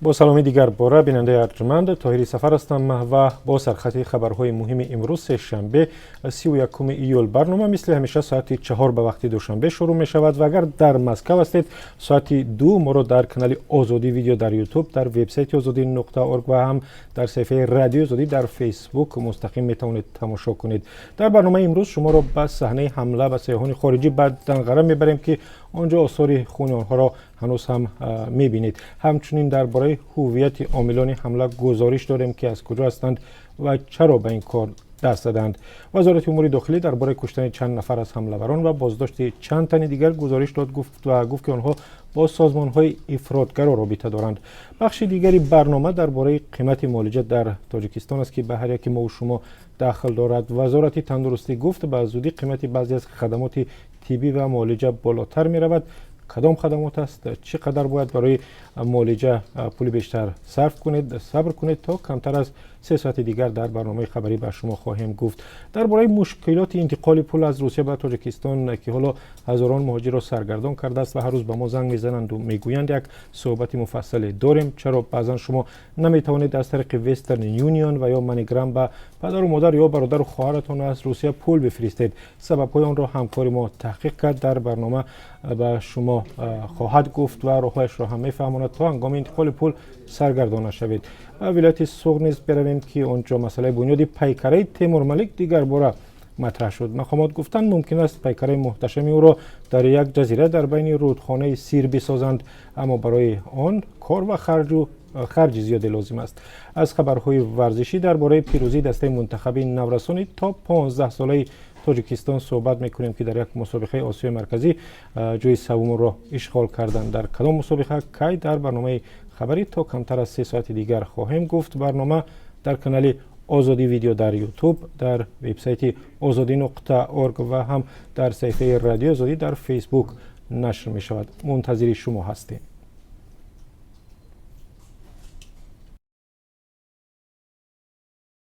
با سلامی دیگر باره بیننده ارجمند طاهری سفر هستم و با سرخط خبرهای مهم امروز شنبه 31 ایول برنامه مثل همیشه ساعت 4 به وقت دوشنبه شروع می شود و اگر در مسکو هستید ساعت 2 ما رو در کانال آزادی ویدیو در یوتیوب، در وبسایت azadi.org و هم در صفحه رادیو آزادی در فیسبوک مستقیم می توانید تماشا کنید. در برنامه امروز شما رو به صحنه حمله به سیاحان خارجی به دنقره میبریم که آنجا آثار خون آنها را هنوز هم میبینید. همچنین درباره هویت عاملان حمله گزارش داریم که از کجا هستند و چرا به این کار دست دادند. وزارت امور داخلی درباره کشتن چند نفر از حمله‌وران و بازداشت چند تن دیگر گزارش داد گفت که آنها با سازمان‌های افراطگرا رابطه دارند. بخش دیگری برنامه درباره قیمت معالجه در تاجیکستان است که به هر یک ما و شما داخل دارد. وزارت تندرستی گفت به زودی قیمت بعضی از خدمات طبی و معالجه بالاتر می رود. کدام خدمات است؟ چقدر باید برای معالجه پول بیشتر صرف کنید؟ صبر کنید تا کمتر از 3 ساعت دیگر در برنامه خبری به شما خواهیم گفت. درباره مشکلات انتقال پول از روسیه به تاجیکستان که حالا هزاران مهاجر را سرگردان کرده است و هر روز به ما زنگ میزنند و میگویند یک صحبت مفصل داریم. چرا بعضا شما نمیتوانید از طریق وسترن یونیون و یا منیگرام به پدر و مادر یا برادر و خواهرتان از روسیه پول بفرستید؟ سبب‌های آن را همکار ما تحقیق کرد. در برنامه به شما خواهد گفت و راهش را هم میفهماند تا هنگام انتقال پول سرگردان نشوید. ولایت سوغد نیز برویم که آنجا مسئله بنیادی پیکره تیمور ملیک دیگر باره مطرح شد. مقامات گفتند ممکن است پیکره محتشم او را در یک جزیره در بین رودخانه سیر بسازند، اما برای آن کار و خرج زیادی لازم است. از خبرهای ورزشی درباره پیروزی دسته منتخب نورسانی تا 15 ساله تاجیکستان صحبت میکنیم که در یک مسابقه آسیای مرکزی جای سوم را اشغال کردند. در کدام مسابقه کی در برنامه خبری تا کمتر از 3 ساعت دیگر خواهیم گفت. برنامه در کانال آزادی ویدیو در یوتیوب، در وبسایت azadi.org و هم در صفحه رادیو آزادی در فیسبوک نشر می شود. منتظر شما هستیم.